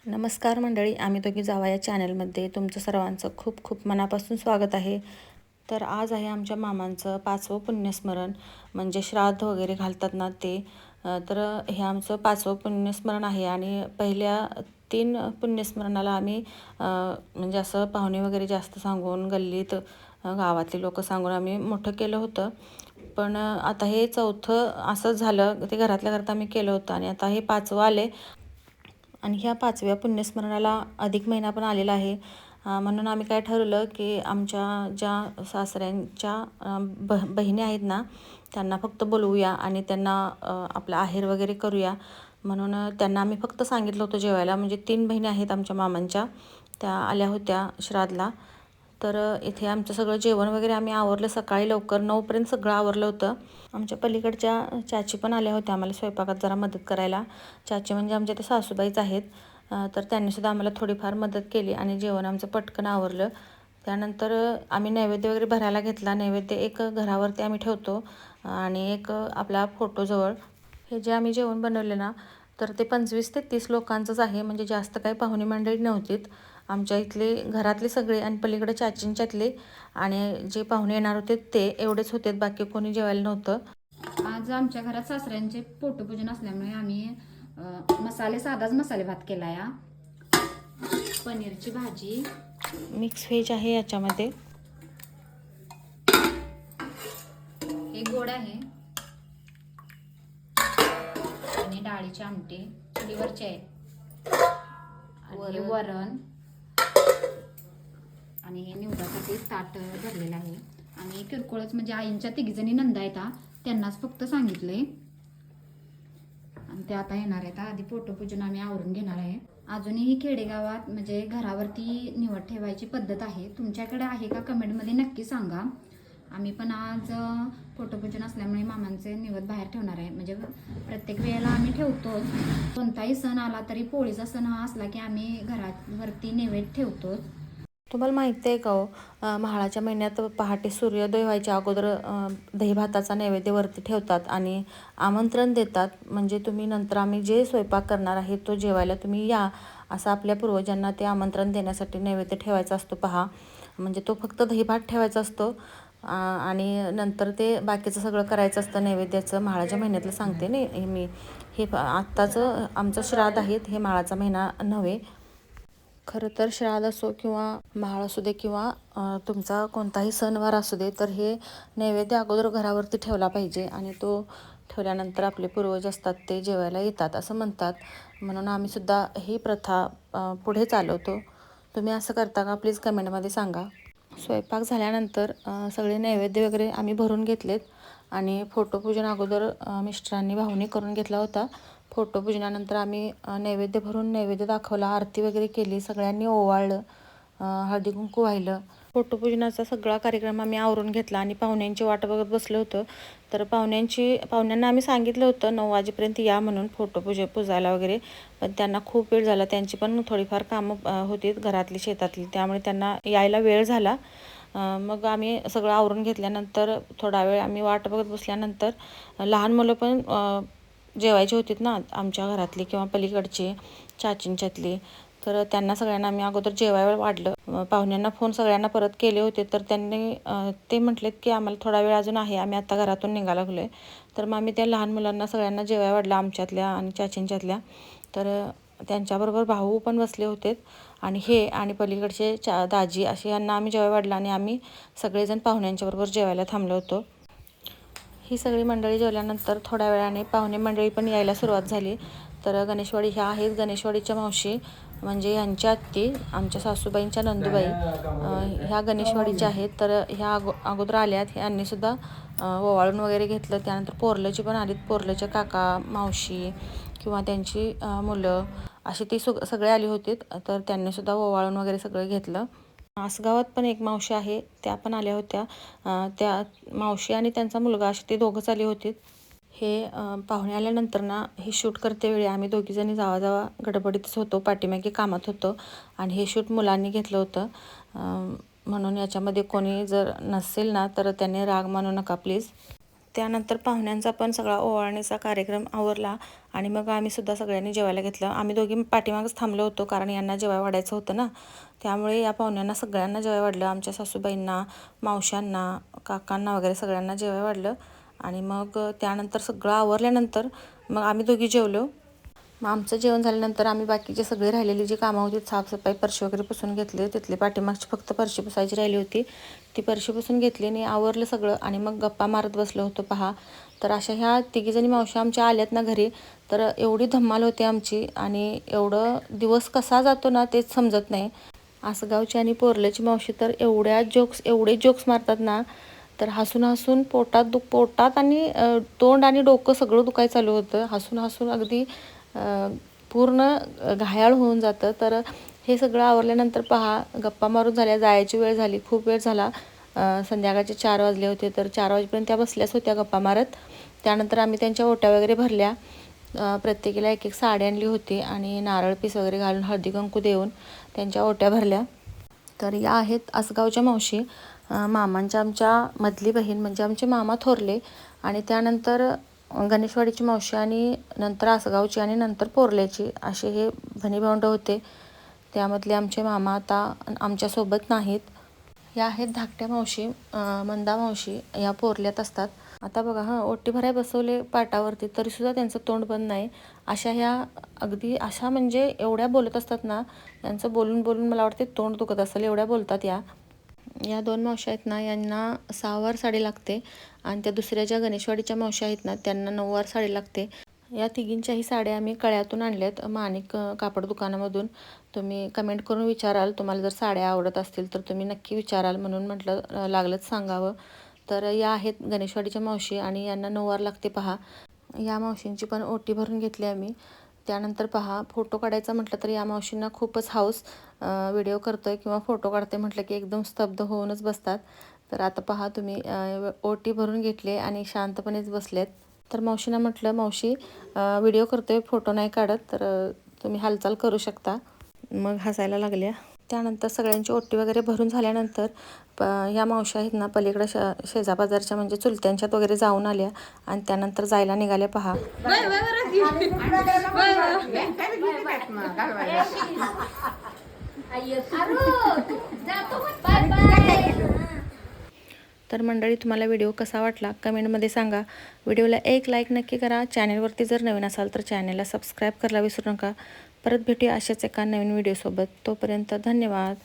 नमस्कार मंडळी, आम्ही दोघी जावा या चॅनलमध्ये तुमचं सर्वांचं खूप खूप मनापासून स्वागत आहे. तर आज आहे आमच्या मामांचं 5वं पुण्यस्मरण, म्हणजे श्राद्ध वगैरे घालतात ना ते. तर हे आमचं 5वं पुण्यस्मरण आहे आणि पहिल्या 3 पुण्यस्मरणाला आम्ही म्हणजे असं पाहुणे वगैरे जास्त सांगून गल्लीत गावातले लोक सांगून आम्ही मोठं केलं होतं. पण आता हे 4थं असं झालं, ते घरातल्या घरात आम्ही केलं होतं आणि आता हे 5वं आले. आणि ह्या 5व्या पुण्यस्मरणाला अधिक महिना पण आलेला आहे. म्हणून आम्ही काय ठरवलं की आमच्या ज्या सासऱ्यांच्या बहिणी आहेत ना, त्यांना फक्त बोलवूया आणि त्यांना आपला आहेर वगैरे करूया. म्हणून त्यांना आम्ही फक्त सांगितलं होतं जेवायला. म्हणजे 3 बहिणी आहेत आमच्या मामांच्या, त्या आल्या होत्या श्राद्धला. तर इथे आमचं सगळं जेवण वगैरे आम्ही आवरलं. सकाळी लवकर 9पर्यंत सगळं आवरलं होतं. आमच्या पलीकडच्या चाची पण आल्या होत्या आम्हाला स्वयंपाकात जरा मदत करायला. चाची म्हणजे आमच्या ते सासूबाईच आहेत. तर त्यांनीसुद्धा आम्हाला थोडीफार मदत केली आणि जेवण आमचं पटकन आवरलं. त्यानंतर आम्ही नैवेद्य वगैरे भरायला घेतला. नैवेद्य एक घरावरती आम्ही ठेवतो आणि एक आपला फोटोजवळ. हे जे आम्ही जेवण बनवले ना, तर ते 25 ते 30 लोकांचंच आहे. म्हणजे जास्त काही पाहुणे मंडळी नव्हतीत. आमच्या इथले घरातले सगळे आणि पलीकडे चाचींच्यातले आणि जे पाहुणे येणार होते ते एवढेच होते, बाकी कोणी जेवायला नव्हतं. आज आमच्या घरात सासऱ्यांचे पोटपूजन असल्यामुळे आम्ही साधाच मसाले भात केला या. पनीरची भाजी, मिक्स व्हेज आहे याच्यामध्ये. हे गोड आहे आणि डाळीचे आमटे चुलीवरचे आहे आणि हे वरण आणि हे निवडासाठी ताट भरलेलं आहे. आणि किरकोळच म्हणजे आईंच्या तिघीजणी नंदा येतात, त्यांनाच फक्त सांगितलंय आणि ते आता येणार आहेत. आधी पोटपूजन आम्ही आवरून घेणार आहे. अजूनही खेडेगावात म्हणजे घरावरती निवड ठेवायची पद्धत आहे. तुमच्याकडे आहे का कमेंटमध्ये नक्की सांगा. आम्ही पण आज पोटपूजन असल्यामुळे मामांचे निवड बाहेर ठेवणार आहे. म्हणजे प्रत्येक वेळेला आम्ही ठेवतोच. कोणताही सण आला तरी पोळीचा सण हा असला की आम्ही घरावरती नैवेद्य ठेवतोच. तुम्हाला माहिती आहे का हो, म्हाळाच्या महिन्यात पहाटे सूर्योदय व्हायच्या अगोदर दही भाताचा नैवेद्य वरती ठेवतात आणि आमंत्रण देतात. म्हणजे तुम्ही नंतर आम्ही जे स्वयंपाक करणार आहे तो जेवायला तुम्ही या, असं आपल्या पूर्वजांना ते आमंत्रण देण्यासाठी नैवेद्य ठेवायचा असतो. पहा, म्हणजे तो फक्त दही भात ठेवायचा असतो आणि नंतर ते बाकीचं सगळं करायचं असतं नैवेद्याचं. म्हाळाच्या महिन्यातलं सांगते नाही मी. हे आत्ताचं आमचं श्राद्ध आहेत, हे म्हाळाचा महिना नव्हे. खरं तर श्राद्ध असो किंवा म्हाळ असू दे किंवा तुमचा कोणताही सणवार असू दे, तर हे नैवेद्य अगोदर घरावरती ठेवला पाहिजे आणि तो ठेवल्यानंतर आपले पूर्वज असतात ते जेवायला येतात असं म्हणतात. म्हणून आम्हीसुद्धा ही प्रथा पुढे चालवतो. तुम्ही असं करता का? प्लीज कमेंटमध्ये सांगा. स्वयंपाक झाल्यानंतर सगळे नैवेद्य वगैरे आम्ही भरून घेतलेत आणि फोटोपूजन अगोदर मिस्टरांनी भाऊनी करून घेतला होता. फोटोपूजनानंतर आम्ही नैवेद्य भरून नैवेद्य दाखवला, आरती वगैरे केली, सगळ्यांनी ओवाळलं, हळदी कुंकू वाहिलं. फोटोपूजनाचा सगळा कार्यक्रम आम्ही आवरून घेतला आणि पाहुण्यांची वाट बघत बसलो होतो. तर पाहुण्यांना आम्ही सांगितलं होतं 9 वाजेपर्यंत या म्हणून पूजायला वगैरे. पण त्यांना खूप वेळ झाला, त्यांची पण थोडीफार कामं होती घरातली शेतातली, त्यामुळे त्यांना यायला वेळ झाला. मग आम्ही सगळं आवरून घेतल्यानंतर थोडा वेळ आम्ही वाट बघत बसल्यानंतर लहान मुलं पण जेवायचे होतीत ना आमच्या घरातली किंवा पलीकडची चाचींच्यातली, तर त्यांना सगळ्यांना आम्ही अगोदर जेवायला वाढलं. पाहुण्यांना फोन सगळ्यांना परत केले होते, तर त्यांनी ते म्हटलेत की आम्हाला थोडा वेळ अजून आहे, आम्ही आता घरातून निघायला लागलो आहे. तर मग आम्ही त्या लहान मुलांना सगळ्यांना जेवायला वाढलं, आमच्यातल्या आणि चाचींच्यातल्या. तर त्यांच्याबरोबर भाऊ पण बसले होते आणि हे आणि पलीकडचे दाजी असे यांना आम्ही जेवायला वाढलं आणि आम्ही सगळेजण पाहुण्यांच्याबरोबर जेवायला थांबलो होतो. ही सगळी मंडळी जेवल्यानंतर थोड्या वेळाने पाहुणे मंडळी पण यायला सुरुवात झाली. तर गणेशवाडी ह्या आहेत गणेशवाडीच्या मावशी, म्हणजे यांच्या आत्ती, आमच्या सासूबाईंच्या नंदूबाई ह्या गणेशवाडीच्या आहेत. तर ह्या अगोदर आल्यात, यांनीसुद्धा ओवाळून वगैरे घेतलं. त्यानंतर पोर्लची पण आलीत, पोर्लचे काका मावशी किंवा त्यांची मुलं अशी ती सगळे आली होती. तर त्यांनीसुद्धा ओवाळून वगैरे सगळं घेतलं. आसगावात पण एक मावशी आहे, त्या पण आल्या होत्या. त्या मावशी आणि त्यांचा मुलगा असे ते दोघंच आले होते. हे पाहुणे आल्यानंतर ना, हे शूट करतेवेळी आम्ही दोघीजणी जावा गडबडीतच होतो, पाठीमागे कामात होतो आणि हे शूट मुलांनी घेतलं होतं. म्हणून याच्यामध्ये कोणी जर नसेल ना, तर त्यांनी राग मानू नका प्लीज. त्यानंतर पाहुण्यांचा पण सगळा ओवाळणीचा कार्यक्रम आवरला आणि मग आम्ही सुद्धा सगळ्यांनी जेवायला घेतलं. आम्ही दोघी पाठीमागच थांबलो होतो कारण यांना जेवाय वाढायचं होतं ना, त्यामुळे या पाहुण्यांना सगळ्यांना जेवाय वाढलं. आमच्या सासूबाईंना, मावशांना, काकांना वगैरे सगळ्यांना जेवाय वाढलं आणि मग त्यानंतर सगळं आवरल्यानंतर मग आम्ही दोघी जेवलो. मग आमचं जेवण झाल्यानंतर आम्ही बाकीचे सगळे राहिलेली जी कामं होती, साफसफाई, फरशी वगैरे पुसून घेतली. तिथली पाठीमागची फक्त फरशी पुसायची राहिली होती, ती फरशी पुसून घेतली आणि आवरलं सगळं आणि मग गप्पा मारत बसलो होतो पहा. तर अशा ह्या तिघीजणी मावशी आमच्या आल्यात ना घरी, तर एवढी धम्माल होती आमची आणि एवढं दिवस कसा जातो ना तेच समजत नाही. आसगावची आणि पोरल्याची मावशी तर एवढे जोक्स मारतात ना, तर हसून हसून पोटात आणि तोंड आणि डोकं सगळं दुखायला चालू होतं. हसून हसून अगदी पूर्ण घायाळ होऊन जातं. तर हे सगळं आवरल्यानंतर पहा, गप्पा मारून झाल्या, जायची वेळ झाली, खूप वेळ झाला. संध्याकाळचे 4 वाजले होते. तर 4 वाजेपर्यंत त्या बसल्याच होत्या गप्पा मारत. त्यानंतर आम्ही त्यांच्या ओट्या वगैरे भरल्या. प्रत्येकीला एक एक साडी आणली होती आणि नारळ पीस वगैरे घालून हळदी कुंकू देऊन त्यांच्या ओट्या भरल्या. तर या आहेत आसगावच्या मावशी, मामांच्या आमच्या मधली बहीण, म्हणजे आमचे मामा थोरले. आणि त्यानंतर गणेशवाडीची मावशी आणि नंतर आसगावची आणि नंतर पोरल्याची, असे हे बहिणीभावंडं होते. त्यामधले आमचे मामा आता आमच्यासोबत नाहीत. या आहेत धाकट्या मावशी, मंदा मावशी, या पोरल्यात असतात. आता बघा ओटी भराय बसवले पाटावरती तरीसुद्धा त्यांचं तोंड बंद नाही. अशा ह्या अगदी अशा म्हणजे एवढ्या बोलत असतात ना, यांचं बोलून बोलून मला वाटते तोंड दुखत असेल, एवढ्या बोलतात या. या 2 मावशी आहेत ना, यांना 6 वार साडी लागते आणि त्या दुसऱ्या ज्या गणेशवाडीच्या मावशी आहेत ना, त्यांना 9 वार साडी लागते. या तिघींच्याही साड्या आम्ही कळ्यातून आणल्यात, माणिक कापड दुकानामधून. तुम्ही कमेंट करून विचाराल, तुम्हाला जर साड्या आवडत असतील तर तुम्ही नक्की विचाराल, म्हणून म्हटलं लागलंच सांगावं. तर या आहेत गणेशवाडीच्या मावशी आणि यांना 9 वार लागते पहा. या मावशींची पण ओटी भरून घेतली आम्ही. त्यानंतर पहा, फोटो काढायचा म्हटलं तर या मावशींना खूपच हौस. व्हिडिओ करतोय किंवा फोटो काढते म्हटलं की एकदम स्तब्ध होऊनच बसतात. तर आता पहा तुम्ही, ओटी भरून घेतली आणि शांतपणेच बसलेत. तर मावशींना म्हटलं, मावशी व्हिडिओ करतोय, फोटो नाही काढत, तर तुम्ही हालचाल करू शकता. मग हसायला लागल्या. त्यानंतर सगळ्यांची ओटी वगैरे भरून झाल्यानंतर ह्या मावशी आहेत ना, पलीकडं शेजापाजारच्या म्हणजे चुलत्यांच्यात वगैरे जाऊन आल्या आणि त्यानंतर जायला निघाल्या पहा. तर मंडळी, तुम्हाला व्हिडिओ कसा वाटला कमेंटमध्ये सांगा. व्हिडिओला एक लाईक नक्की करा. चॅनेलवरती जर नवीन असाल तर चॅनेलला सबस्क्राईब करायला विसरू नका. परत भेटूया अशाच एका नवीन व्हिडिओसोबत. तोपर्यंत धन्यवाद.